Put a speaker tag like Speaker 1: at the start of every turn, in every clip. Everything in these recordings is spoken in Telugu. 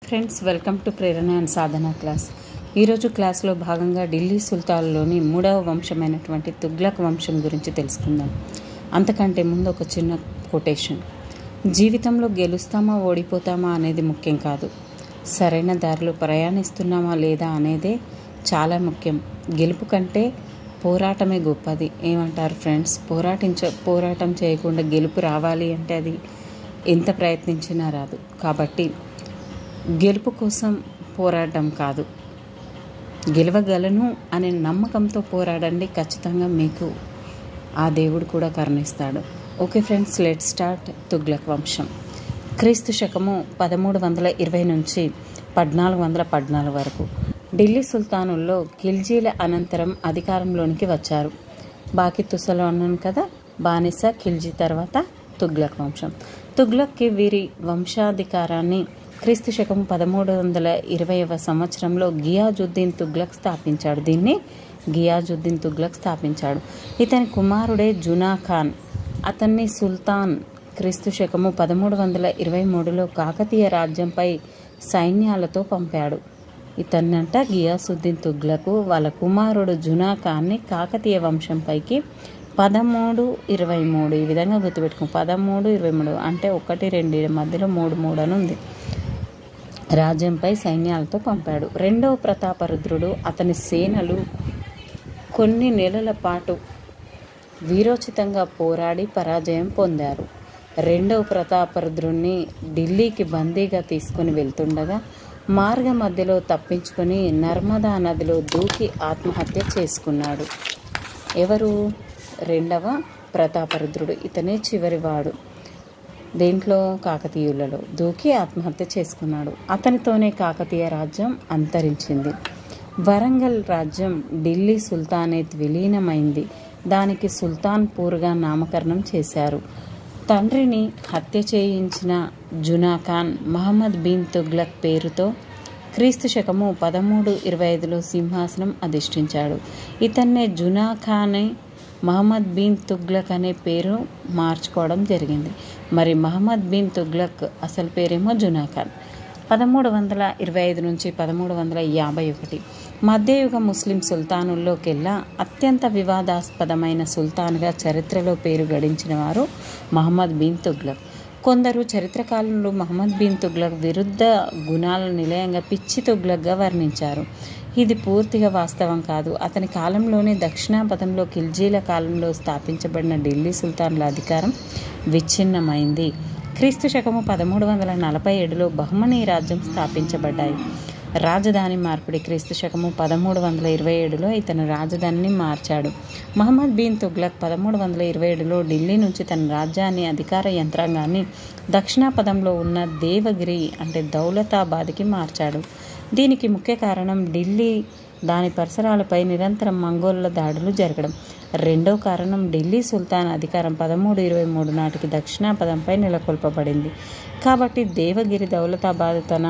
Speaker 1: Friends, welcome to Prerana and Sadhana class. ఈరోజు క్లాస్లో భాగంగా ఢిల్లీ సుల్తాన్లోని 3వ వంశమైనటువంటి తుగ్లక్ వంశం గురించి తెలుసుకుందాం. అంతకంటే ముందు ఒక చిన్న కొటేషన్: జీవితంలో గెలుస్తామా ఓడిపోతామా అనేది ముఖ్యం కాదు, సరైన దారిలో ప్రయాణిస్తున్నామా లేదా అనేదే చాలా ముఖ్యం. గెలుపు కంటే పోరాటమే గొప్పది. ఏమంటారు ఫ్రెండ్స్? పోరాటం చేయకుండా గెలుపు రావాలి అంటే అది ఎంత ప్రయత్నించినా రాదు. కాబట్టి గెలుపు కోసం పోరాటం కాదు, గెలవగలను అనే నమ్మకంతో పోరాడండి. ఖచ్చితంగా మీకు ఆ దేవుడు కూడా కరుణిస్తాడు. Okay friends, let start. Tughlaq వంశం క్రీస్తు శకము 1320 నుంచి 1414 వరకు ఢిల్లీ సుల్తానుల్లో ఖిల్జీల అనంతరం అధికారంలోనికి వచ్చారు. బాకి తుసలో అన్నాను కదా, బానిస ఖిల్జీ తర్వాత తుగ్లక్ వంశం. తుగ్లక్కి వీరి వంశాధికారాన్ని క్రీస్తు శకం 1320వ సంవత్సరంలో గియాజుద్దీన్ తుగ్లక్ స్థాపించాడు. దీన్ని గియాజుద్దీన్ తుగ్లక్ స్థాపించాడు. ఇతని కుమారుడే జునా ఖాన్ అతన్ని సుల్తాన్ క్రీస్తు శకము 1323లో కాకతీయ రాజ్యంపై సైన్యాలతో పంపాడు. ఇతన్నంట గియాసుద్దీన్ తుగ్లకు వాళ్ళ కుమారుడు జునా ఖాన్ని కాకతీయ వంశంపైకి 1323 ఈ విధంగా గుర్తుపెట్టుకో. 1323 అంటే 1 2 మధ్యలో 3 అని ఉంది. రాజ్యంపై సైన్యాలతో పంపాడు. రెండవ ప్రతాపరుద్రుడు అతని సేనలు కొన్ని నెలల పాటు వీరోచితంగా పోరాడి పరాజయం పొందారు. రెండవ ప్రతాపరుద్రుణ్ణి ఢిల్లీకి బందీగా తీసుకుని వెళ్తుండగా మార్గ మధ్యలో తప్పించుకొని నర్మదా నదిలో దూకి ఆత్మహత్య చేసుకున్నాడు. ఎవరు? రెండవ ప్రతాపరుద్రుడు. ఇతనే చివరివాడు. దేంట్లో? కాకతీయులలో దూకి ఆత్మహత్య చేసుకున్నాడు. అతనితోనే కాకతీయ రాజ్యం అంతరించింది. వరంగల్ రాజ్యం ఢిల్లీ సుల్తానేత్ విలీనమైంది. దానికి సుల్తాన్పూర్గా నామకరణం చేశారు. తండ్రిని హత్య చేయించిన జునా ఖాన్ మహమ్మద్ బిన్ తుగ్లక్ పేరుతో క్రీస్తు శకము 1325లో సింహాసనం అధిష్ఠించాడు. ఇతన్నే జునా ఖానే మహమ్మద్ బిన్ తుగ్లక్ అనే పేరు మార్చుకోవడం జరిగింది. మరి మహమ్మద్ బిన్ తుగ్లక్ అసలు పేరేమో జునా ఖాన్. 1325 నుంచి 1351 మధ్యయుగ ముస్లిం సుల్తానుల్లోకెల్లా అత్యంత వివాదాస్పదమైన సుల్తాన్గా చరిత్రలో పేరు గడించిన వారు మహమ్మద్ బిన్ తుగ్లక్. కొందరు చరిత్రకారులు మహమ్మద్ బిన్ తుగ్లక్ విరుద్ధ గుణాల నిలయంగా పిచ్చి తుగ్లక్గా వర్ణించారు. ఇది పూర్తిగా వాస్తవం కాదు. అతని కాలంలోనే దక్షిణాపథంలో ఖిల్జీల కాలంలో స్థాపించబడిన ఢిల్లీ సుల్తాన్ల అధికారం విచ్ఛిన్నమైంది. క్రీస్తు శకము 1347లో బహ్మనీ రాజ్యం స్థాపించబడ్డాయి. రాజధాని మార్పిడి క్రీస్తు శకము 1327లో ఇతను రాజధానిని మార్చాడు. మహమ్మద్ బిన్ తుగ్లక్ 1327లో ఢిల్లీ నుంచి తన రాజ్యాన్ని అధికార యంత్రాంగాన్ని దక్షిణాపథంలో ఉన్న దేవగిరి అంటే దౌలతాబాద్కి మార్చాడు. దీనికి ముఖ్య కారణం ఢిల్లీ దాని పరిసరాలపై నిరంతరం మంగోళ్ల దాడులు జరగడం. రెండవ కారణం ఢిల్లీ సుల్తాన్ అధికారం 1323 నాటికి దక్షిణాపథంపై నెలకొల్పబడింది. కాబట్టి దేవగిరి దౌలతాబాద్ తన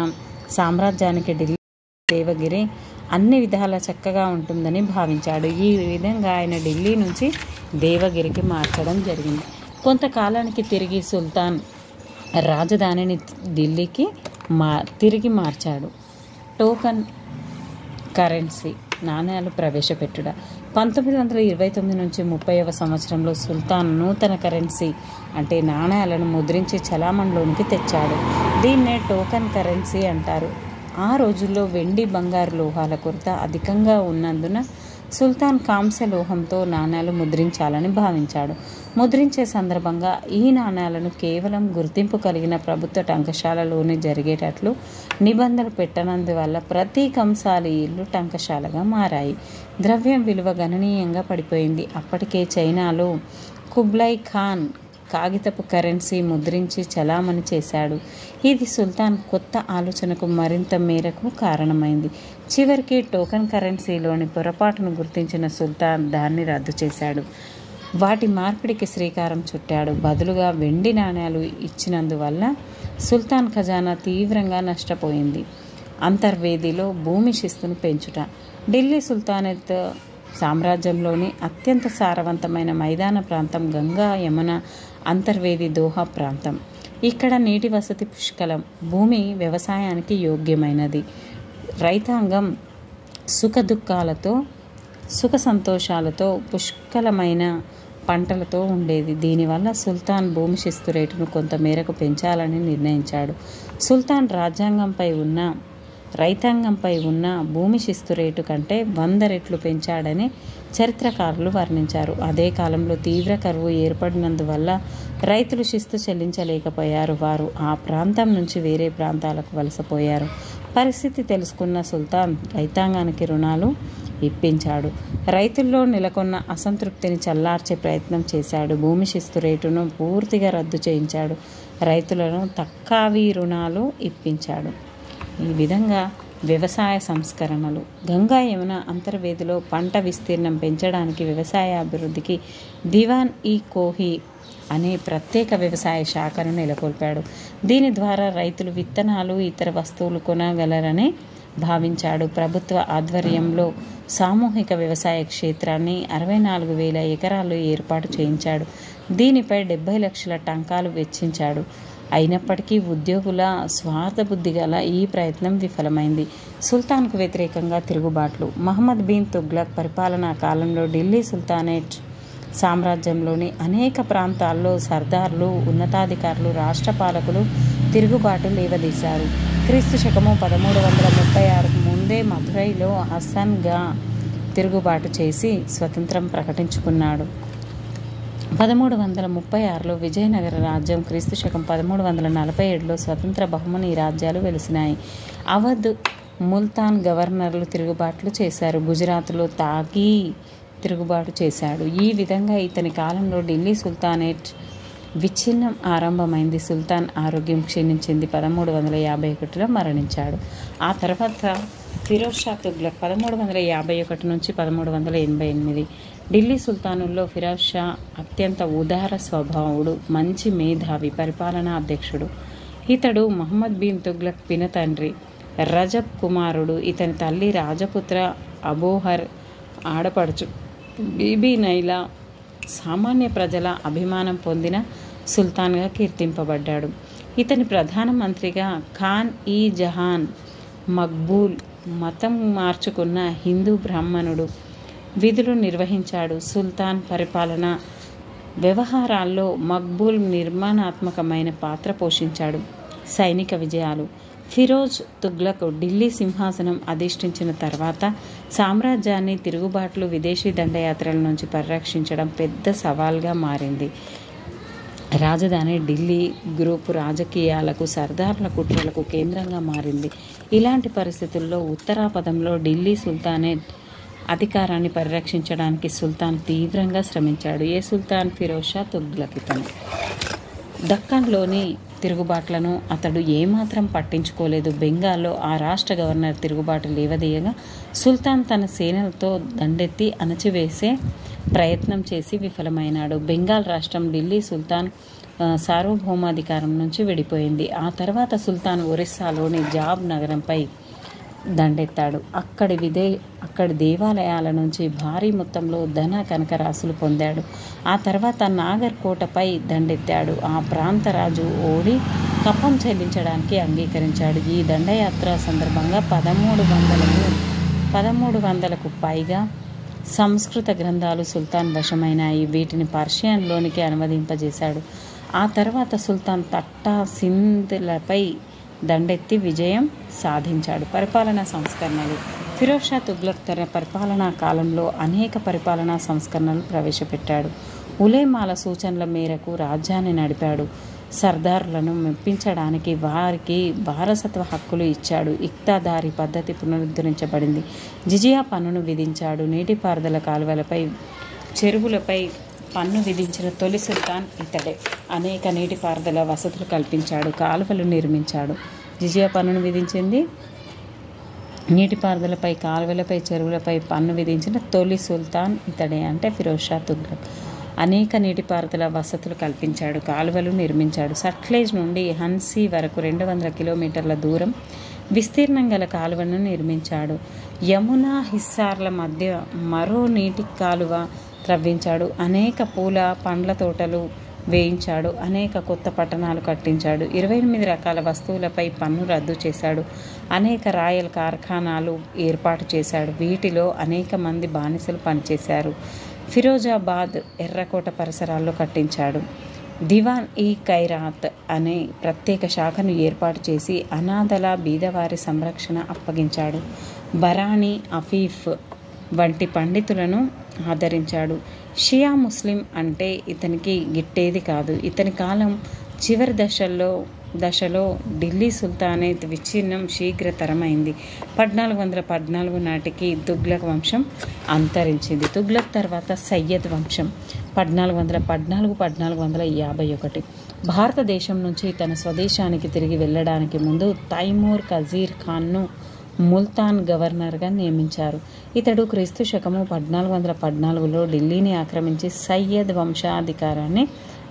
Speaker 1: సామ్రాజ్యానికి ఢిల్లీ దేవగిరి అన్ని విధాలా చక్కగా ఉంటుందని భావించాడు. ఈ విధంగా ఆయన ఢిల్లీ నుంచి దేవగిరికి మార్చడం జరిగింది. కొంతకాలానికి తిరిగి సుల్తాన్ రాజధానిని ఢిల్లీకి తిరిగి మార్చాడు. టోకన్ కరెన్సీ నాణ్యాలు ప్రవేశపెట్టుట 1929 నుంచి 30వ సంవత్సరంలో సుల్తాన్ నూతన కరెన్సీ అంటే నాణ్యాలను ముద్రించి చలామణిలోనికి తెచ్చాడు. దీన్నే టోకన్ కరెన్సీ అంటారు. ఆ రోజుల్లో వెండి బంగారు లోహాల కొరత అధికంగా ఉన్నందున సుల్తాన్ కాంస్య లోహంతో నాణ్యాలు ముద్రించాలని భావించాడు. ముద్రించే సందర్భంగా ఈ నాణ్యాలను కేవలం గుర్తింపు కలిగిన ప్రభుత్వ టంకశాలలోనే జరిగేటట్లు నిబంధనలు పెట్టనందువల్ల ప్రతి కంసాలి ఇల్లు టంకశాలగా మారాయి. ద్రవ్యం విలువ గణనీయంగా పడిపోయింది. అప్పటికే చైనాలో కుబ్లై ఖాన్ కాగితపు కరెన్సీ ముద్రించి చలామణి చేశాడు. ఇది సుల్తాన్ కొత్త ఆలోచనకు మరింత మేరకు కారణమైంది. చివరికి టోకన్ కరెన్సీలోని పొరపాటును గుర్తించిన సుల్తాన్ దాన్ని రద్దు చేశాడు. వాటి మార్పిడికి శ్రీకారం చుట్టాడు. బదులుగా వెండి నాణ్యాలు ఇచ్చినందువల్ల సుల్తాన్ ఖజానా తీవ్రంగా నష్టపోయింది. అంతర్వేదిలో భూమి శిస్తును పెంచుట ఢిల్లీ సుల్తానేత్ సామ్రాజ్యంలోని అత్యంత సారవంతమైన మైదాన ప్రాంతం గంగా యమున అంతర్వేది దోహా ప్రాంతం. ఇక్కడ నీటి వసతి పుష్కలం, భూమి వ్యవసాయానికి యోగ్యమైనది. రైతాంగం సుఖ సంతోషాలతో పుష్కలమైన పంటలతో ఉండేది. దీనివల్ల సుల్తాన్ భూమి శిస్తు రేటును కొంత మేరకు పెంచాలని నిర్ణయించాడు. సుల్తాన్ రైతాంగంపై ఉన్న భూమి శిస్తు రేటు కంటే 100 రెట్లు పెంచాడని చరిత్రకారులు వర్ణించారు. అదే కాలంలో తీవ్ర కరువు ఏర్పడినందువల్ల రైతులు శిస్తు చెల్లించలేకపోయారు. వారు ఆ ప్రాంతం నుంచి వేరే ప్రాంతాలకు వలసపోయారు. పరిస్థితి తెలుసుకున్న సుల్తాన్ రైతాంగానికి రుణాలు ఇప్పించాడు. రైతుల్లో నెలకొన్న అసంతృప్తిని చల్లార్చే ప్రయత్నం చేశాడు. భూమి శిస్తు రేటును పూర్తిగా రద్దు చేయించాడు. రైతులను తక్కువ రుణాలు ఇప్పించాడు. ఈ విధంగా వ్యవసాయ సంస్కరణలు. గంగా యమున అంతర్వేదిలో పంట విస్తీర్ణం పెంచడానికి, వ్యవసాయ అభివృద్ధికి దివాన్-ఈ-కోహి అనే ప్రత్యేక వ్యవసాయ శాఖను నెలకొల్పాడు. దీని ద్వారా రైతులు విత్తనాలు, ఇతర వస్తువులు కొనగలరని భావించాడు. ప్రభుత్వ ఆధ్వర్యంలో సామూహిక వ్యవసాయ క్షేత్రాన్ని 64,000 ఎకరాలు ఏర్పాటు చేయించాడు. దీనిపై 70 లక్షల టంకాలు వెచ్చించాడు. అయినప్పటికీ ఉద్యోగుల స్వార్థబుద్ధి గల ఈ ప్రయత్నం విఫలమైంది. సుల్తాన్కు వ్యతిరేకంగా తిరుగుబాట్లు. మహమ్మద్ బిన్ తుగ్లక్ పరిపాలనా కాలంలో ఢిల్లీ సుల్తానేట్ సామ్రాజ్యంలోని అనేక ప్రాంతాల్లో సర్దార్లు, ఉన్నతాధికారులు, రాష్ట్ర పాలకులు తిరుగుబాటు లేవదీశారు. క్రీస్తు శకము 1336కు ముందే మధురైలో హసన్ గా తిరుగుబాటు చేసి స్వతంత్రం ప్రకటించుకున్నాడు. 1336లో విజయనగర రాజ్యం, క్రీస్తు శకం 1347లో స్వతంత్ర బహుమని రాజ్యాలు వెలిసినాయి. అవధ్, ముల్తాన్ గవర్నర్లు తిరుగుబాట్లు చేశారు. గుజరాత్లో తాగి తిరుగుబాటు చేశాడు. ఈ విధంగా ఇతని కాలంలో ఢిల్లీ సుల్తానేట్ విచ్ఛిన్నం ఆరంభమైంది. సుల్తాన్ ఆరోగ్యం క్షీణించింది. 1351లో మరణించాడు. ఆ తర్వాత ఫిరోజ్ షా తుగ్లక్ 1351 నుంచి 1388. ఢిల్లీ సుల్తానుల్లో ఫిరోజ్ షా అత్యంత ఉదార స్వభావుడు, మంచి మేధావి, పరిపాలనా అధ్యక్షుడు. ఇతడు మహమ్మద్ బిన్ తుగ్లక్ పినతండ్రి, రజబ్ కుమారుడు. ఇతని తల్లి రాజపుత్ర అబోహర్ ఆడపడుచు బీబీ నైలా. సామాన్య ప్రజల అభిమానం పొందిన సుల్తాన్గా కీర్తింపబడ్డాడు. ఇతని ప్రధానమంత్రిగా ఖాన్-ఈ-జహాన్ మక్బూల్, మతం మార్చుకున్న హిందూ బ్రాహ్మణుడు, విధులు నిర్వహించాడు. సుల్తాన్ పరిపాలన వ్యవహారాల్లో మక్బూల్ నిర్మాణాత్మకమైన పాత్ర పోషించాడు. సైనిక విజయాలు. ఫిరోజ్ తుగ్లక్ ఢిల్లీ సింహాసనం అధిష్ఠించిన తర్వాత సామ్రాజ్యాన్ని తిరుగుబాట్లు, విదేశీ దండయాత్రల నుంచి పరిరక్షించడం పెద్ద సవాల్గా మారింది. రాజధాని ఢిల్లీ గ్రూపు రాజకీయాలకు, సర్దార్ల కుట్రలకు కేంద్రంగా మారింది. ఇలాంటి పరిస్థితుల్లో ఉత్తరాపథంలో ఢిల్లీ సుల్తానేట్ అధికారాన్ని పరిరక్షించడానికి సుల్తాన్ తీవ్రంగా శ్రమించాడు. ఏ సుల్తాన్? ఫిరోజ్ షా తుగ్లక్. ఇతను దక్కన్లోని తిరుగుబాట్లను అతడు ఏమాత్రం పట్టించుకోలేదు. బెంగాల్లో ఆ రాష్ట్ర గవర్నర్ తిరుగుబాటు లేవదీయగా సుల్తాన్ తన సేనలతో దండెత్తి అణచివేసే ప్రయత్నం చేసి విఫలమైనాడు. బెంగాల్ రాష్ట్రం ఢిల్లీ సుల్తాన్ సార్వభౌమాధికారం నుంచి విడిపోయింది. ఆ తర్వాత సుల్తాన్ ఒరిస్సాలోని జాబ్ నగరంపై దండెత్తాడు. అక్కడి దేవాలయాల నుంచి భారీ మొత్తంలో ధన కనకరాశులు పొందాడు. ఆ తర్వాత నాగర్ కోటపై దండెత్తాడు. ఆ ప్రాంత రాజు ఓడి కప్పం చెల్లించడానికి అంగీకరించాడు. ఈ దండయాత్ర సందర్భంగా 1300కు పైగా సంస్కృత గ్రంథాలు సుల్తాన్ వశమైనాయి. వీటిని పర్షియన్లోనికి అనువదింపజేశాడు. ఆ తర్వాత సుల్తాన్ తట్టా సింధ్లపై దండెత్తి విజయం సాధించాడు. పరిపాలనా సంస్కరణలు. ఫిరోజ్ షా తుగ్లక్ తన పరిపాలనా కాలంలో అనేక పరిపాలనా సంస్కరణలు ప్రవేశపెట్టాడు. ఉలేమాల సూచనల మేరకు రాజ్యాన్ని నడిపాడు. సర్దారులను మెప్పించడానికి వారికి వారసత్వ హక్కులు ఇచ్చాడు. ఇక్తాదారీ పద్ధతి పునరుద్ధరించబడింది. జిజియా పన్నును విధించాడు. నీటిపారుదల కాలువలపై, చెరువులపై పన్ను విధించిన తొలి సుల్తాన్ ఇతడే. అనేక నీటిపారుదల వసతులు కల్పించాడు. కాలువలు నిర్మించాడు. జిజియా పన్నును విధించింది. నీటిపారుదలపై, కాలువలపై, చెరువులపై పన్ను విధించిన తొలి సుల్తాన్ ఇతడే, అంటే ఫిరోజ్ షా తుగ్లక్. అనేక నీటిపారుదల వసతులు కల్పించాడు. కాలువలు నిర్మించాడు. సట్లెజ్ నుండి హన్సీ వరకు 200 కిలోమీటర్ల దూరం విస్తీర్ణం గల కాలువను నిర్మించాడు. యమునా, హిస్సార్ల మధ్య మరో నీటి కాలువ త్రవ్వించాడు. అనేక పూల, పండ్ల తోటలు, వేయించాడు. అనేక కొత్త పట్టణాలు కట్టించాడు. 28 రకాల వస్తువులపై పన్ను రద్దు చేశాడు. అనేక రాయల్ కార్ఖానాలు ఏర్పాటు చేశాడు. వీటిలో అనేక మంది బానిసలు పనిచేశారు. ఫిరోజాబాద్ ఎర్రకోట పరిసరాల్లో కట్టించాడు. దివాన్ ఈ ఖైరాత్ అనే ప్రత్యేక శాఖను ఏర్పాటు చేసి అనాథల బీదవారి సంరక్షణ అప్పగించాడు. బరానీ, అఫీఫ్ వంటి పండితులను ఆదరించాడు. షియా ముస్లిం అంటే ఇతనికి గిట్టేది కాదు. ఇతని కాలం చివరి దశలో ఢిల్లీ సుల్తానేత్ విచ్ఛిన్నం శీఘ్రతరమైంది. 1414 నాటికి తుగ్లక్ వంశం అంతరించింది. తుగ్లక్ తర్వాత సయ్యద్ వంశం 1414-1451. భారతదేశం నుంచి తన స్వదేశానికి తిరిగి వెళ్ళడానికి ముందు తైమూర్ కజీర్ ఖాన్ను ముల్తాన్ గవర్నర్గా నియమించారు. ఇతడు క్రీస్తు శకము 1414లో ఢిల్లీని ఆక్రమించి సయ్యద్ వంశాధికారాన్ని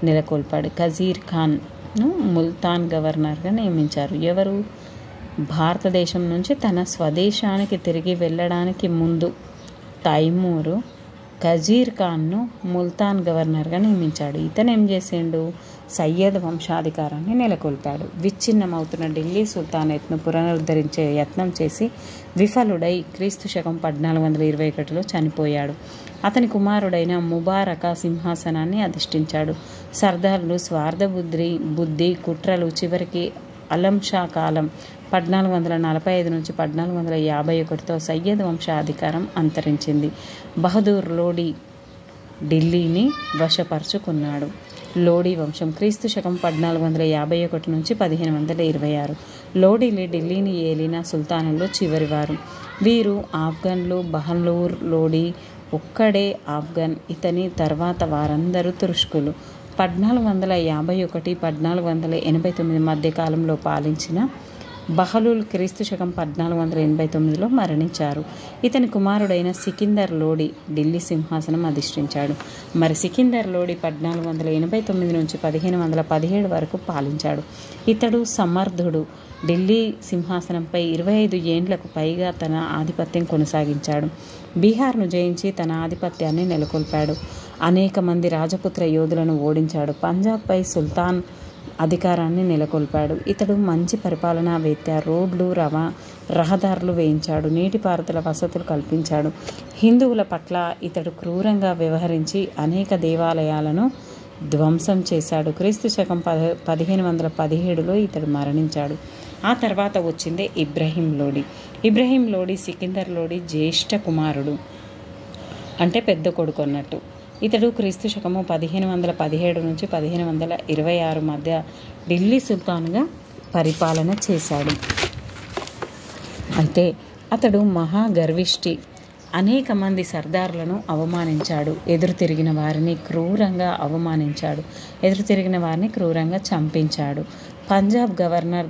Speaker 1: నెలకొల్పాడు. కజీర్ ఖాన్ను ముల్తాన్ గవర్నర్గా నియమించారు. ఎవరు? భారతదేశం నుంచి తన స్వదేశానికి తిరిగి వెళ్ళడానికి ముందు తైమూరు కజీర్ ఖాన్ను ముల్తాన్ గవర్నర్గా నియమించాడు. ఇతను ఏం చేసిండు? సయ్యద్ వంశాధికారాన్ని నెలకొల్పాడు. విచ్ఛిన్నమవుతున్న ఢిల్లీ సుల్తానేట్ను పునరుద్ధరించే యత్నం చేసి విఫలుడై క్రీస్తు శకం 1421లో చనిపోయాడు. అతని కుమారుడైన ముబారక సింహాసనాన్ని అధిష్ఠించాడు. సర్దార్లు స్వార్థ బుద్ధి కుట్రలు చివరికి అలం షా కాలం 1445-1451తో సయ్యద్ వంశాధికారం అంతరించింది. బహదూర్ లోడీ ఢిల్లీని వశపరుచుకున్నాడు. లోడీ వంశం క్రీస్తు శకం 1451-1526. లోడీలు ఢిల్లీని ఏలిన సుల్తానుల్లో చివరివారు. వీరు ఆఫ్ఘన్లు. బహదూర్ లోడీ ఒక్కడే ఆఫ్ఘన్. ఇతని తర్వాత వారందరూ తురుష్కులు. 1451-1489 మధ్య కాలంలో పాలించిన బహలూల్ క్రీస్తు శకం 1489లో మరణించారు. ఇతని కుమారుడైన సికిందర్ లోడీ ఢిల్లీ సింహాసనం అధిష్ఠించాడు. మరి సికిందర్ లోడీ 1489-1517 వరకు పాలించాడు. ఇతడు సమర్థుడు. ఢిల్లీ సింహాసనంపై 25 ఏండ్లకు పైగా తన ఆధిపత్యం కొనసాగించాడు. బీహార్ను జయించి తన ఆధిపత్యాన్ని నెలకొల్పాడు. అనేక మంది రాజపుత్ర యోధులను ఓడించాడు. పంజాబ్పై సుల్తాన్ అధికారాన్ని నెలకొల్పాడు. ఇతడు మంచి పరిపాలనావేత్త. రోడ్లు, రహదారులు వేయించాడు. నీటిపారుదల వసతులు కల్పించాడు. హిందువుల పట్ల ఇతడు క్రూరంగా వ్యవహరించి అనేక దేవాలయాలను ధ్వంసం చేశాడు. క్రీస్తు శకం 1517లో ఇతడు మరణించాడు. ఆ తర్వాత వచ్చిందే ఇబ్రహీం లోడీ. ఇబ్రహీం లోడీ సికిందర్ లోడీ జ్యేష్ఠ కుమారుడు, అంటే పెద్ద కొడుకు అన్నట్టు. ఇతడు క్రీస్తు శకము 1517-1526 మధ్య ఢిల్లీ సుల్తాన్గా పరిపాలన చేశాడు. అయితే అతడు మహాగర్విష్టి. అనేక మంది సర్దార్లను అవమానించాడు. ఎదురు తిరిగిన వారిని క్రూరంగా చంపించాడు. పంజాబ్ గవర్నర్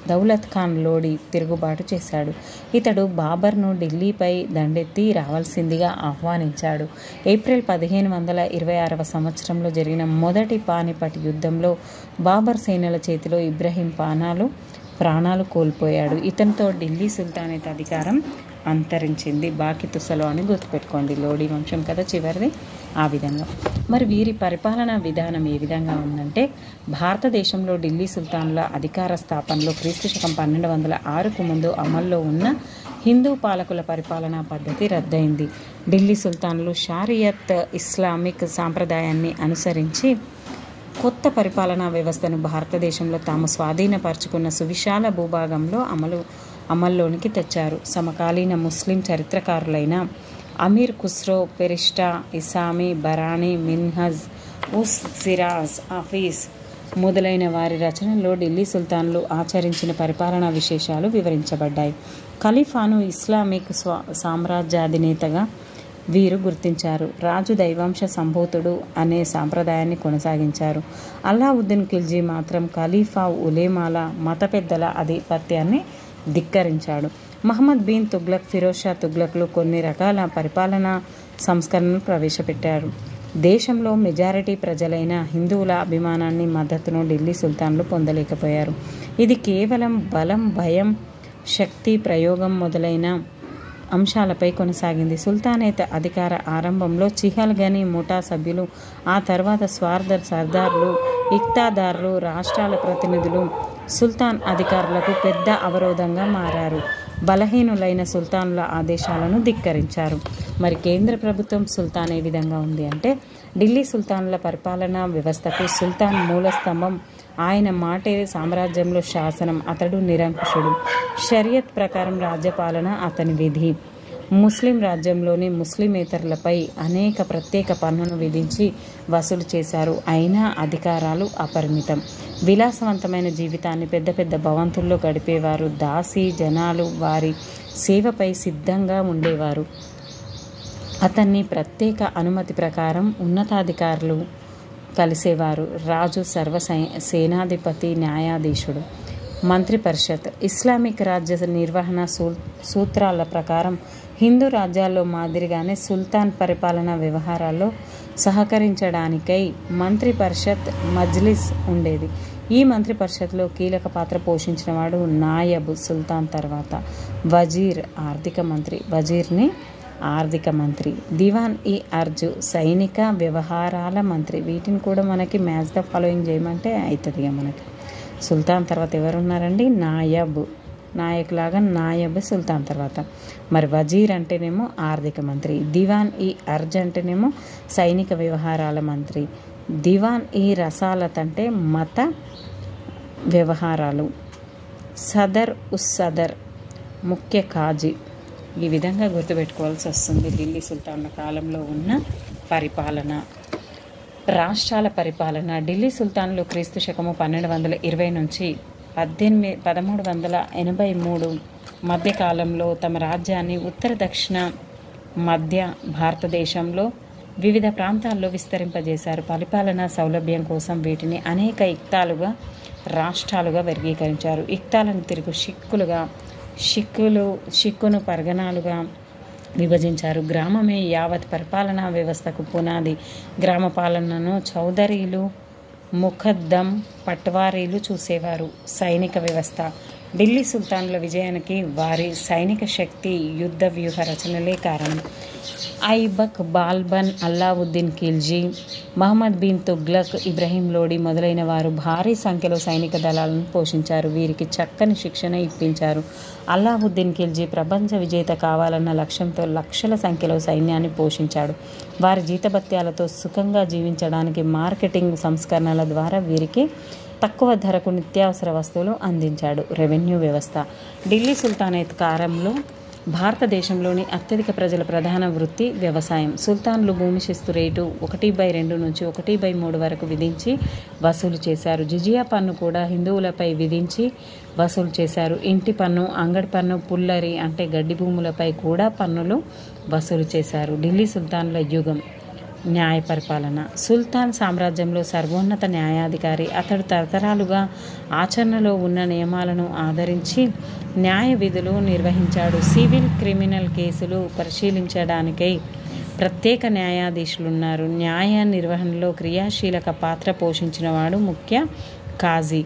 Speaker 1: దౌలత్ ఖాన్ లోడీ తిరుగుబాటు చేశాడు. ఇతడు బాబర్ను ఢిల్లీపై దండెత్తి రావాల్సిందిగా ఆహ్వానించాడు. ఏప్రిల్ 1526 సంవత్సరంలో జరిగిన మొదటి పానిపట్ యుద్ధంలో బాబర్ సేనల చేతిలో ఇబ్రహీం ప్రాణాలు కోల్పోయాడు. ఇతనితో ఢిల్లీ సుల్తానేట్ అధికారం అంతరించింది. బాకి తుసలో అని గుర్తుపెట్టుకోండి. లోడీ వంశం కదా చివరిది. ఆ విధంగా మరి వీరి పరిపాలనా విధానం ఏ విధంగా ఉందంటే, భారతదేశంలో ఢిల్లీ సుల్తాన్ల అధికార స్థాపనలో క్రీస్తు శకం 1206కు ముందు అమల్లో ఉన్న హిందూ పాలకుల పరిపాలనా పద్ధతి రద్దయింది. ఢిల్లీ సుల్తాన్లు షారియత్ ఇస్లామిక్ సాంప్రదాయాన్ని అనుసరించి కొత్త పరిపాలనా వ్యవస్థను భారతదేశంలో తాము స్వాధీనపరుచుకున్న సువిశాల భూభాగంలో అమల్లోనికి తెచ్చారు. సమకాలీన ముస్లిం చరిత్రకారులైన అమీర్ ఖుస్రో, ఫెరిష్టా, ఇసామి, బరానీ, మిన్హజ్ ఉస్ సిరాజ్, హఫీజ్ మొదలైన వారి రచనల్లో ఢిల్లీ సుల్తాన్లు ఆచరించిన పరిపాలనా విశేషాలు వివరించబడ్డాయి. ఖలీఫాను ఇస్లామిక్ సామ్రాజ్యాధినేతగా వీరు గుర్తించారు. రాజు దైవాంశ సంభూతుడు అనే సాంప్రదాయాన్ని కొనసాగించారు. అల్లావుద్దీన్ ఖిల్జీ మాత్రం ఖలీఫా ఉలేమాల మత పెద్దల ఆధిపత్యాన్ని ధిక్కరించాడు. మహమ్మద్ బిన్ తుగ్లక్, ఫిరోజ్ షా తుగ్లక్లు కొన్ని రకాల పరిపాలనా సంస్కరణలు ప్రవేశపెట్టారు. దేశంలో మెజారిటీ ప్రజలైన హిందువుల అభిమానాన్ని, మద్దతును ఢిల్లీ సుల్తాన్లు పొందలేకపోయారు. ఇది కేవలం బలం, భయం, శక్తి ప్రయోగం మొదలైన అంశాలపై కొనసాగింది. సుల్తానేట్ అధికార ఆరంభంలో చిహల్గని ముఠా సభ్యులు, ఆ తర్వాత స్వార్థ సర్దార్లు, ఇక్తాదార్లు, రాష్ట్రాల ప్రతినిధులు సుల్తాన్ అధికారులకు పెద్ద అవరోధంగా మారారు. బలహీనులైన సుల్తానుల ఆదేశాలను ధిక్కరించారు. మరి కేంద్ర ప్రభుత్వం సుల్తాన్ ఏ విధంగా ఉంది అంటే, ఢిల్లీ సుల్తానుల పరిపాలనా వ్యవస్థకు సుల్తాన్ మూలస్తంభం. ఆయన మాటే సామ్రాజ్యంలో శాసనం. అతడు నిరంకుశుడు. షరియత్ ప్రకారం రాజ్యపాలన అతని విధి. ముస్లిం రాజ్యంలోని ముస్లిమేతరులపై అనేక ప్రత్యేక పన్నును విధించి వసూలు చేశారు. అయినా అధికారాలు అపరిమితం. విలాసవంతమైన జీవితాన్ని పెద్ద పెద్ద భవంతుల్లో గడిపేవారు. దాసీ జనాలు వారి సేవపై సిద్ధంగా ఉండేవారు. అతన్ని ప్రత్యేక అనుమతి ప్రకారం ఉన్నతాధికారులు కలిసేవారు. రాజు సేనాధిపతి, న్యాయాధీశుడు. మంత్రి పరిషత్ ఇస్లామిక్ రాజ్య నిర్వహణ సూత్రాల ప్రకారం హిందూ రాజ్యాల్లో మాదిరిగానే సుల్తాన్ పరిపాలనా వ్యవహారాల్లో సహకరించడానికై మంత్రి పరిషత్, మజ్లిస్ ఉండేది. ఈ మంత్రి పరిషత్లో కీలక పాత్ర పోషించిన వాడు నాయబ్. సుల్తాన్ తర్వాత వజీర్, ఆర్థిక మంత్రి. వజీర్ని ఆర్థిక మంత్రి. దివాన్ ఈ అర్జు, సైనిక వ్యవహారాల మంత్రి. వీటిని కూడా మనకి మ్యాచ్ ద ఫాలోయింగ్ చేయమంటే అవుతుంది. మనకి సుల్తాన్ తర్వాత ఎవరున్నారండి? నాయబ్. నాయకులాగా నాయబ్ సుల్తాన్ తర్వాత. మరి వజీర్ అంటేనేమో ఆర్థిక మంత్రి. దివాన్ ఈ అర్జ్ అంటేనేమో సైనిక వ్యవహారాల మంత్రి. దివాన్ ఈ రసాలత్ అంటే మత వ్యవహారాలు. సదర్ సదర్ ముఖ్య కాజీ. ఈ విధంగా గుర్తుపెట్టుకోవాల్సి వస్తుంది ఢిల్లీ సుల్తాన్ల కాలంలో ఉన్న పరిపాలన, రాష్ట్రాల పరిపాలన. ఢిల్లీ సుల్తాన్లు క్రీస్తు శకము 1220 నుంచి 1383 మధ్యకాలంలో తమ రాజ్యాన్ని ఉత్తర దక్షిణ మధ్య భారతదేశంలో వివిధ ప్రాంతాల్లో విస్తరింపజేశారు. పరిపాలనా సౌలభ్యం కోసం వీటిని అనేక ఇక్తాలుగా, రాష్ట్రాలుగా వర్గీకరించారు. ఇక్తాలను తిరుగు షిక్కును పరగణాలుగా విభజించారు. గ్రామమే యావత్ పరిపాలనా వ్యవస్థకు పునాది. గ్రామ పాలనను చౌదరీలు, ముఖద్దం, పట్వారీలు చూసేవారు. సైనిక వ్యవస్థ ఢిల్లీ సుల్తానుల విజయానికి వారి సైనిక శక్తి, యుద్ధ వ్యూహ రచనలే కారణం. ఐబక్, బాల్బన్, అల్లావుద్దీన్ ఖిల్జీ, మహమ్మద్ బిన్ తుగ్లక్, ఇబ్రహీం లోడి మొదలైన వారు భారీ సంఖ్యలో సైనిక దళాలను పోషించారు. వీరికి చక్కని శిక్షణ ఇప్పించారు. అల్లావుద్దీన్ ఖిల్జీ ప్రపంచ విజేత కావాలన్న లక్ష్యంతో లక్షల సంఖ్యలో సైన్యాన్ని పోషించాడు. వారి జీతభత్యాలతో సుఖంగా జీవించడానికి మార్కెటింగ్ సంస్కరణల ద్వారా వీరికి తక్కువ ధరకు నిత్యావసర వస్తువులు అందించాడు. రెవెన్యూ వ్యవస్థ ఢిల్లీ సుల్తానేట్ కాలంలో భారతదేశంలోని అత్యధిక ప్రజల ప్రధాన వృత్తి వ్యవసాయం. సుల్తాన్లు భూమి శిస్తు రేటు 1/2 నుంచి 1/3 వరకు విధించి వసూలు చేశారు. జిజియా పన్ను కూడా హిందువులపై విధించి వసూలు చేశారు. ఇంటి పన్ను, అంగడి పన్ను, పుల్లరి అంటే గడ్డి భూములపై కూడా పన్నులు వసూలు చేశారు. ఢిల్లీ సుల్తాన్ల యుగం. న్యాయ పరిపాలన సుల్తాన్ సామ్రాజ్యంలో సర్వోన్నత న్యాయాధికారి. అతడు తరతరాలుగా ఆచరణలో ఉన్న నియమాలను ఆదరించి న్యాయ విధులు నిర్వహించాడు. సివిల్, క్రిమినల్ కేసులు పరిశీలించడానికై ప్రత్యేక న్యాయాధీశులున్నారు. న్యాయ నిర్వహణలో క్రియాశీలక పాత్ర పోషించిన వాడు ముఖ్య కాజీ.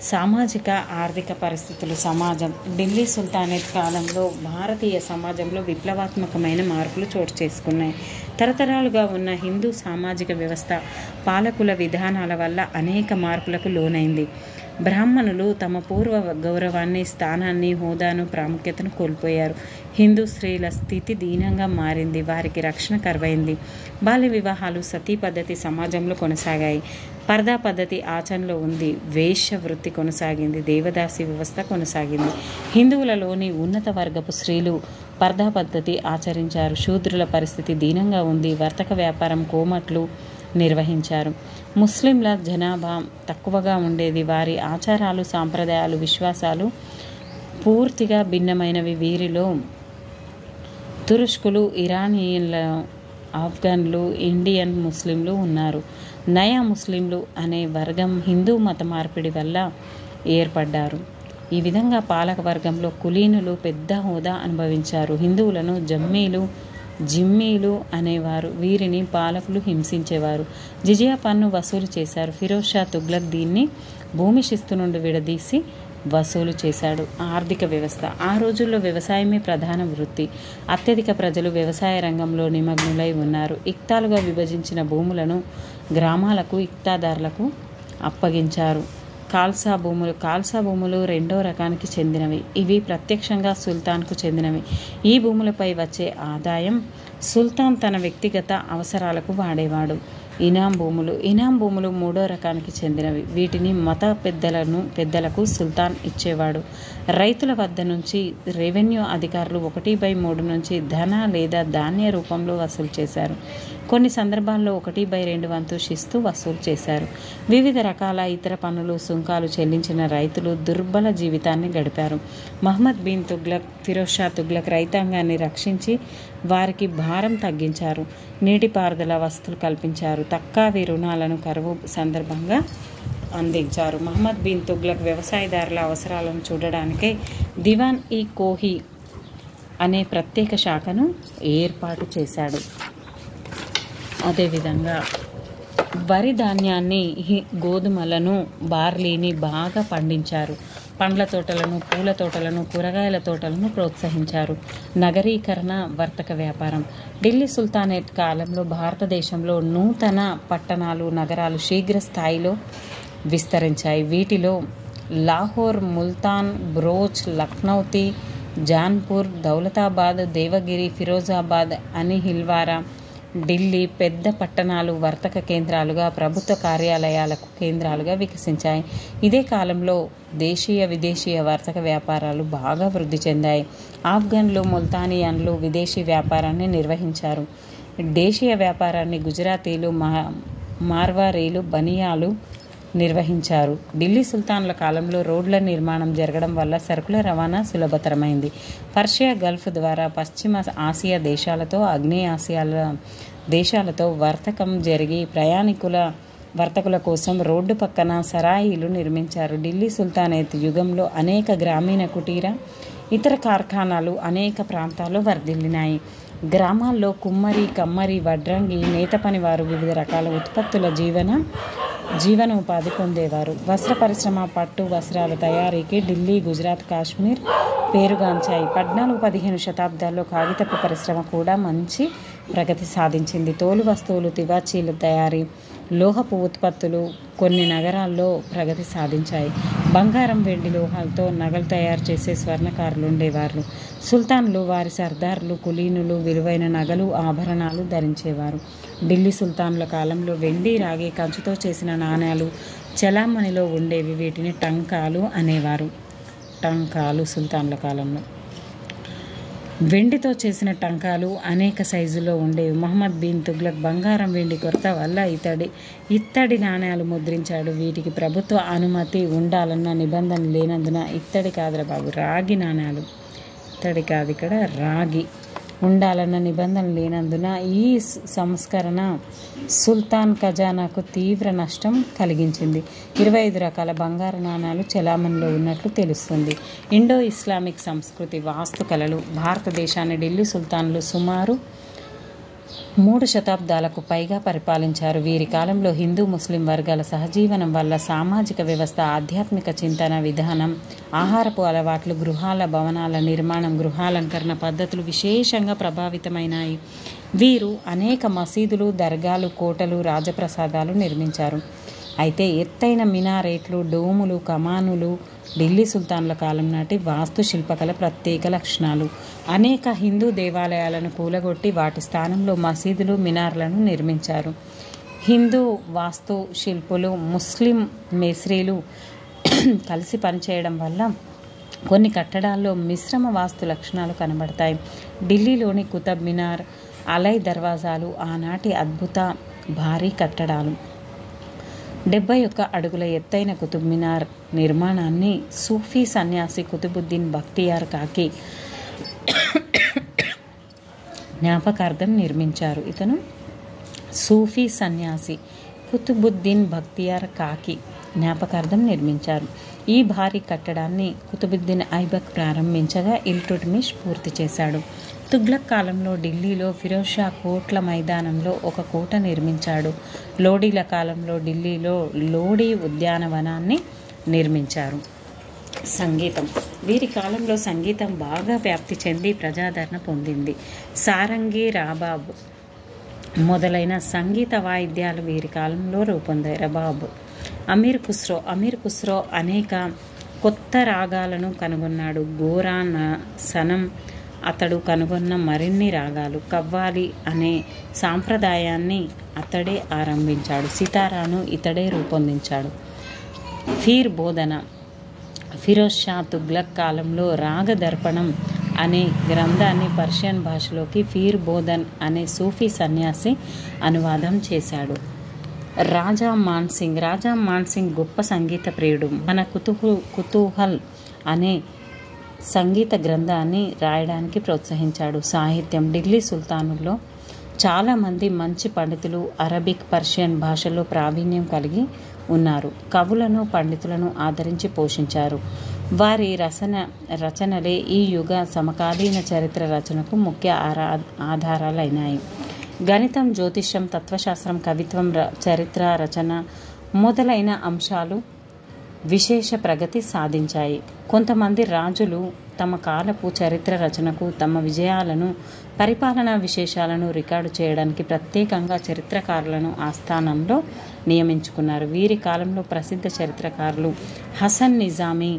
Speaker 1: సామాజిక ఆర్థిక పరిస్థితులు. సమాజం ఢిల్లీ సుల్తానేట్ కాలంలో భారతీయ సమాజంలో విప్లవాత్మకమైన మార్పులు చోటు చేసుకున్నాయి. తరతరాలుగా ఉన్న హిందూ సామాజిక వ్యవస్థ పాలకుల విధానాల వల్ల అనేక మార్పులకు లోనైంది. బ్రాహ్మణులు తమ పూర్వ గౌరవాన్ని, స్థానాన్ని, హోదాను, ప్రాముఖ్యతను కోల్పోయారు. హిందూ స్త్రీల స్థితి దీనంగా మారింది. వారికి రక్షణ కరువైంది. బాల్య వివాహాలు, సతీ పద్ధతి సమాజంలో కొనసాగాయి. పర్దా పద్ధతి ఆచరణలో ఉంది. వేశ్య వృత్తి కొనసాగింది. దేవదాసి వ్యవస్థ కొనసాగింది. హిందువులలోని ఉన్నత వర్గపు స్త్రీలు పర్దా పద్ధతి ఆచరించారు. శూద్రుల పరిస్థితి దీనంగా ఉంది. వర్తక వ్యాపారం, కోమట్లు నిర్వహించారు. ముస్లింల జనాభా తక్కువగా ఉండేది. వారి ఆచారాలు, సాంప్రదాయాలు, విశ్వాసాలు పూర్తిగా భిన్నమైనవి. వీరిలో తురుష్కులు, ఇరానియన్ల, ఆఫ్ఘన్లు, ఇండియన్ ముస్లింలు ఉన్నారు. నయా ముస్లింలు అనే వర్గం హిందూ మత మార్పిడి వల్ల ఏర్పడ్డారు. ఈ విధంగా పాలక వర్గంలో కులీనులు పెద్ద హోదా అనుభవించారు. హిందువులను జిమ్మీలు అనేవారు. వీరిని పాలకులు హింసించేవారు. జిజియా పన్ను వసూలు చేశారు. ఫిరోజ్ షా తుగ్లక్ దీన్ని భూమి శిస్తు నుండి విడదీసి వసూలు చేశాడు. ఆర్థిక వ్యవస్థ. ఆ రోజుల్లో వ్యవసాయమే ప్రధాన వృత్తి. అత్యధిక ప్రజలు వ్యవసాయ రంగంలో నిమగ్నులై ఉన్నారు. ఇక్తాలుగా విభజించిన భూములను గ్రామాలకు ఇక్తాదారులకు అప్పగించారు. కాల్సా భూములు రెండో రకానికి చెందినవి. ఇవి ప్రత్యక్షంగా సుల్తాన్కు చెందినవి. ఈ భూములపై వచ్చే ఆదాయం సుల్తాన్ తన వ్యక్తిగత అవసరాలకు వాడేవాడు. ఇనాం భూములు మూడో రకానికి చెందినవి. వీటిని మత పెద్దలకు సుల్తాన్ ఇచ్చేవాడు. రైతుల వద్ద నుంచి రెవెన్యూ అధికారులు 1/3 నుంచి ధన లేదా ధాన్య రూపంలో వసూలు చేశారు. కొన్ని సందర్భాల్లో 1/2 వంతు శిస్తు వసూలు చేశారు. వివిధ రకాల ఇతర పన్నులు, సుంకాలు చెల్లించిన రైతులు దుర్బల జీవితాన్ని గడిపారు. మహమ్మద్ బిన్ తుగ్లక్, ఫిరోజ్ షా తుగ్లక్ రైతాంగాన్ని రక్షించి వారికి భారం తగ్గించారు. నీటిపారుదల వసతులు కల్పించారు. తక్కువ రుణాలను కరువు సందర్భంగా అందించారు. మహమ్మద్ బిన్ తుగ్లక్ వ్యవసాయదారుల అవసరాలను చూడడానికే దివాన్-ఇ-కోహి అనే ప్రత్యేక శాఖను ఏర్పాటు చేశాడు. అదేవిధంగా వరి ధాన్యాన్ని, గోధుమలను, బార్లీని బాగా పండించారు. పండ్ల తోటలను, పూల తోటలను, కూరగాయల తోటలను ప్రోత్సహించారు. నగరీకరణ, వర్తక వ్యాపారం. ఢిల్లీ సుల్తానేట్ కాలంలో భారతదేశంలో నూతన పట్టణాలు, నగరాలు శీఘ్ర స్థాయిలో విస్తరించాయి. వీటిలో లాహోర్, ముల్తాన్, బ్రోచ్, లక్నౌతి, జాన్పూర్, దౌలతాబాద్, దేవగిరి, ఫిరోజాబాద్, అనిహిల్వారా, ఢిల్లీ పెద్ద పట్టణాలు వర్తక కేంద్రాలుగా, ప్రభుత్వ కార్యాలయాలకు కేంద్రాలుగా వికసించాయి. ఇదే కాలంలో దేశీయ విదేశీయ వర్తక వ్యాపారాలు బాగా వృద్ధి చెందాయి. ఆఫ్ఘన్లు, ముల్తానియన్లు విదేశీ వ్యాపారాన్ని నిర్వహించారు. దేశీయ వ్యాపారాన్ని గుజరాతీలు, మార్వారీలు, బనియాలు నిర్వహించారు. ఢిల్లీ సుల్తాన్ల కాలంలో రోడ్ల నిర్మాణం జరగడం వల్ల సరుకుల రవాణా సులభతరమైంది. పర్షియా గల్ఫ్ ద్వారా పశ్చిమ ఆసియా దేశాలతో, ఆగ్నేయ ఆసియాల దేశాలతో వర్తకం జరిగి వర్తకుల కోసం రోడ్డు పక్కన సరాయిలు నిర్మించారు. ఢిల్లీ సుల్తానేత్ యుగంలో అనేక గ్రామీణ కుటీర, ఇతర కార్ఖానాలు అనేక ప్రాంతాల్లో వర్ధిల్లినాయి. గ్రామాల్లో కుమ్మరి, కమ్మరి, వడ్రంగి, నేత పనివారు వివిధ రకాల ఉత్పత్తుల జీవనోపాధి పొందేవారు. వస్త్ర పరిశ్రమ, పట్టు వస్త్రాల తయారీకి ఢిల్లీ, గుజరాత్, కాశ్మీర్ పేరుగాంచాయి. 14-15 శతాబ్దాల్లో కాగితపు పరిశ్రమ కూడా మంచి ప్రగతి సాధించింది. తోలు వస్తువులు, తివాచీల తయారీ, లోహపు ఉత్పత్తులు కొన్ని నగరాల్లో ప్రగతి సాధించాయి. బంగారం, వెండి, లోహాలతో నగలు తయారు చేసే స్వర్ణకారులు ఉండేవారు. సుల్తాన్లు, వారి సర్దార్లు, కులీనులు విలువైన నగలు, ఆభరణాలు ధరించేవారు. ఢిల్లీ సుల్తాన్ల కాలంలో వెండి, రాగి, కంచుతో చేసిన నాణేలు చలామణిలో ఉండేవి. వీటిని టంకాలు అనేవారు. టంకాలు సుల్తాన్ల కాలంలో వెండితో చేసిన టంకాలు అనేక సైజుల్లో ఉండేవి. మహమ్మద్ బిన్ తుగ్లక్ బంగారం, వెండి కొరత వల్ల ఇత్తడి నాణేలు ముద్రించాడు. వీటికి ప్రభుత్వ అనుమతి ఉండాలన్న నిబంధన లేనందున ఇత్తడి కాదురా బాబు, రాగి నాణేలు, ఇత్తడి కాదు ఇక్కడ రాగి ఉండాలన్న నిబంధన లేనందున ఈ సంస్కరణ సుల్తాన్ ఖజానాకు తీవ్ర నష్టం కలిగించింది. 25 రకాల బంగారు నాణాలు చెలామణిలో ఉన్నట్లు తెలుస్తుంది. ఇండో ఇస్లామిక్ సంస్కృతి, వాస్తుకళలు. భారతదేశాన్ని ఢిల్లీ సుల్తాన్లు సుమారు 3 శతాబ్దాలకు పైగా పరిపాలించారు. వీరి కాలంలో హిందూ, ముస్లిం వర్గాల సహజీవనం వల్ల సామాజిక వ్యవస్థ, ఆధ్యాత్మిక చింతన విధానం, ఆహారపు అలవాట్లు, గృహాల భవనాల నిర్మాణం, గృహాలంకరణ పద్ధతులు విశేషంగా ప్రభావితమైనాయి. వీరు అనేక మసీదులు, దర్గాలు, కోటలు, రాజప్రసాదాలు నిర్మించారు. అయితే ఎత్తైన మినారేట్లు, డోములు, కమానులు ఢిల్లీ సుల్తాన్ల కాలం నాటి వాస్తు శిల్పకళ ప్రత్యేక లక్షణాలు. అనేక హిందూ దేవాలయాలను కూలగొట్టి వాటి స్థానంలో మసీదులు, మినార్లను నిర్మించారు. హిందూ వాస్తు శిల్పులు, ముస్లిం మేస్త్రీలు కలిసి పనిచేయడం వల్ల కొన్ని కట్టడాల్లో మిశ్రమ వాస్తు లక్షణాలు కనబడతాయి. ఢిల్లీలోని కుతుబ్ మినార్, అలై దర్వాజాలు ఆనాటి అద్భుత భారీ కట్టడాలు. 71 అడుగుల ఎత్తైన కుతుబ్ మినార్ నిర్మాణాన్ని సూఫీ సన్యాసి కుతుబుద్దీన్ బఖ్తియార్ కాకి జ్ఞాపకార్థం నిర్మించారు. ఇతను సూఫీ సన్యాసి కుతుబుద్దీన్ బఖ్తియార్ కాకి జ్ఞాపకార్థం నిర్మించారు. ఈ భారీ కట్టడాన్ని కుతుబుద్దీన్ ఐబక్ ప్రారంభించగా ఇల్టుట్మిష్ పూర్తి చేశాడు. తుగ్లక్ కాలంలో ఢిల్లీలో ఫిరోజ్ షా కోట్ల మైదానంలో ఒక కోట నిర్మించాడు. లోడీల కాలంలో ఢిల్లీలో లోడీ ఉద్యానవనాన్ని నిర్మించారు. సంగీతం. వీరి కాలంలో సంగీతం బాగా వ్యాప్తి చెంది ప్రజాదరణ పొందింది. సారంగి, రాబాబ్ మొదలైన సంగీత వాయిద్యాలు వీరి కాలంలో రూపొందాయి. రబాబ్. అమీర్ ఖుస్రో అనేక కొత్త రాగాలను కనుగొన్నాడు. గోరాన్, సనం అతడు కనుగొన్న మరిన్ని రాగాలు. కవ్వాలి అనే సాంప్రదాయాన్ని అతడే ఆరంభించాడు. సితారాను ఇతడే రూపొందించాడు. ఫీర్ బోధన. ఫిరోజ్ షా తుగ్లక్ కాలంలో రాగదర్పణం అనే గ్రంథాన్ని పర్షియన్ భాషలోకి ఫీర్ బోధన్ అనే సూఫీ సన్యాసి అనువాదం చేశాడు. రాజా మాన్సింగ్ గొప్ప సంగీత ప్రియుడు. మన కుతూహల్ అనే సంగీత గ్రంథాన్ని రాయడానికి ప్రోత్సహించాడు. సాహిత్యం. ఢిల్లీ సుల్తానుల్లో చాలామంది మంచి పండితులు అరబిక్, పర్షియన్ భాషల్లో ప్రావీణ్యం కలిగి ఉన్నారు. కవులను, పండితులను ఆదరించి పోషించారు. వారి రచనలే ఈ యుగ సమకాలీన చరిత్ర రచనకు ముఖ్య ఆధారాలైనాయి. గణితం, జ్యోతిష్యం, తత్వశాస్త్రం, కవిత్వం, చరిత్ర రచన మొదలైన అంశాలు విశేష ప్రగతి సాధించాయి. కొంతమంది రాజులు తమ కాలపు చరిత్ర రచనకు తమ విజయాలను, పరిపాలనా విశేషాలను రికార్డు చేయడానికి ప్రత్యేకంగా చరిత్రకారులను ఆస్థానంలో నియమించుకున్నారు. వీరి కాలంలో ప్రసిద్ధ చరిత్రకారులు హసన్ నిజామీ,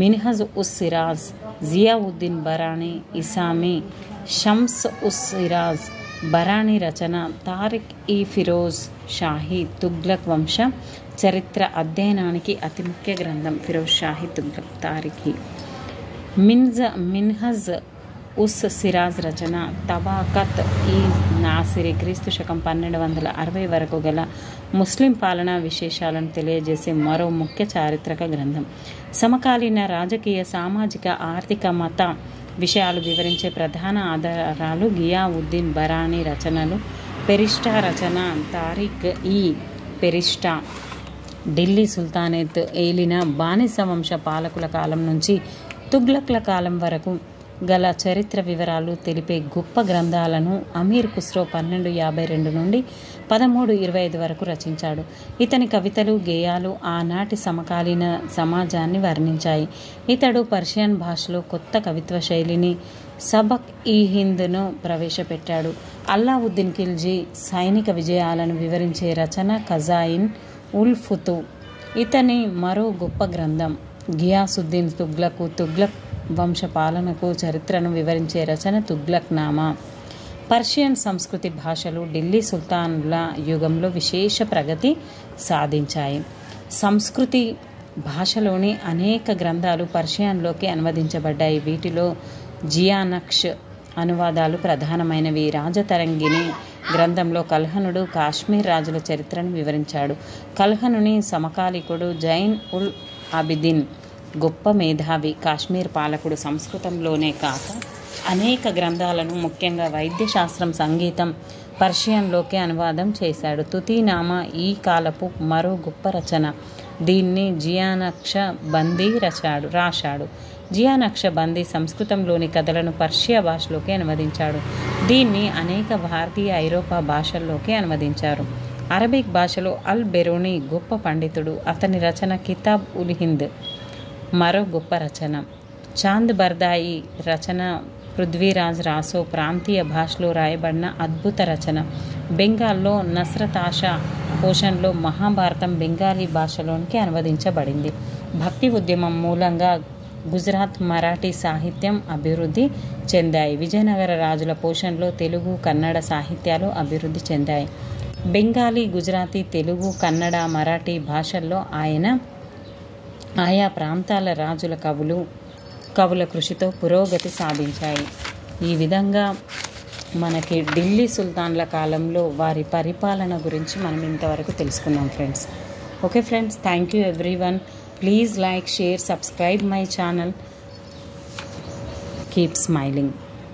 Speaker 1: మిన్హజ్ ఉస్ సిరాజ్, జియావుద్దీన్ బరానీ, ఇసామి, షమ్స్ ఉస్ సిరాజ్. బరానీ రచన తారిక్ ఈ ఫిరోజ్ షాహీ తుగ్లక్ వంశ చరిత్ర అధ్యయనానికి అతి ముఖ్య గ్రంథం. ఫిరోజ్ షాహీ తుగ్లక్ తారిఖీ. మిన్హజ్ ఉస్ సిరాజ్ రచన తబాకత్ ఈ నాసిరి క్రీస్తు శకం 1260 వరకు గల ముస్లిం పాలనా విశేషాలను తెలియజేసే మరో ముఖ్య చారిత్రక గ్రంథం. సమకాలీన రాజకీయ, సామాజిక, ఆర్థిక, మత విషయాలు వివరించే ప్రధాన ఆధారాలు గియావుద్దీన్ బరానీ రచనలు. పెరిష్టా రచన తారిక్ ఈ పెరిష్టా ఢిల్లీ సుల్తానేత్ ఏలిన బానిస వంశ పాలకుల కాలం నుంచి తుగ్లక్ల కాలం వరకు గల చరిత్ర వివరాలు తెలిపే గొప్ప గ్రంథాలను అమీర్ ఖుస్రో 1252 నుండి 1325 వరకు రచించాడు. ఇతని కవితలు, గేయాలు ఆనాటి సమకాలీన సమాజాన్ని వర్ణించాయి. ఇతడు పర్షియన్ భాషలో కొత్త కవిత్వ శైలిని సబక్ ఈ హింద్ను ప్రవేశపెట్టాడు. అల్లావుద్దీన్ ఖిల్జీ సైనిక విజయాలను వివరించే రచన ఖజాయిన్ ఉల్ ఫుతూ ఇతని మరో గొప్ప గ్రంథం. గియాసుద్దీన్ తుగ్లక్ వంశ పాలనకు చరిత్రను వివరించే రచన తుగ్లక్ నామా. పర్షియన్ సంస్కృతి, భాషలు ఢిల్లీ సుల్తానుల యుగంలో విశేష ప్రగతి సాధించాయి. సంస్కృతి భాషలోని అనేక గ్రంథాలు పర్షియన్లోకి అనువదించబడ్డాయి. వీటిలో జియానక్ష్ అనువాదాలు ప్రధానమైనవి. రాజతరంగిణి గ్రంథంలో కల్హనుడు కాశ్మీర్ రాజుల చరిత్రను వివరించాడు. కల్హనుని సమకాలీకుడు జైన్ ఉల్ ఆబిదీన్ గొప్ప మేధావి, కాశ్మీర్ పాలకుడు. సంస్కృతంలోనే కాక అనేక గ్రంథాలను, ముఖ్యంగా వైద్యశాస్త్రం, సంగీతం పర్షియన్లోకి అనువాదం చేశాడు. తుతీనామా ఈ కాలపు మరో గొప్ప రచన. దీన్ని జియానక్ష బందీ రాశాడు. జియానక్ష బందీ సంస్కృతంలోని కథలను పర్షియా భాషలోకి అనువదించాడు. దీన్ని అనేక భారతీయ, ఐరోపా భాషల్లోకి అనువదించారు. అరబిక్ భాషలో అల్ బెరూని గొప్ప పండితుడు. అతని రచన కితాబ్ ఉల్ హింద్ మరో గొప్ప రచన. చాంద్ బర్దాయి రచన పృథ్వీరాజ్ రాసో ప్రాంతీయ భాషలో రాయబడిన అద్భుత రచన. బెంగాల్లో నస్రత్ ఆషా పోషణలో మహాభారతం బెంగాలీ భాషలోనికి అనువదించబడింది. భక్తి ఉద్యమం మూలంగా గుజరాత్ మరాఠీ సాహిత్యం అభివృద్ధి చెందాయి. విజయనగర రాజుల పోషణలో తెలుగు, కన్నడ సాహిత్యాలు అభివృద్ధి చెందాయి. బెంగాలీ, గుజరాతీ, తెలుగు, కన్నడ, మరాఠీ భాషల్లో ఆయా ప్రాంతాల రాజుల కవుల కృషితో పురోగతి సాధించాయి. ఈ విధంగా మనకి ఢిల్లీ సుల్తాన్ల కాలంలో వారి పరిపాలన గురించి మనం ఇంతవరకు తెలుసుకున్నాం friends. Okay friends, thank you everyone. Please like, share, subscribe my channel. Keep smiling.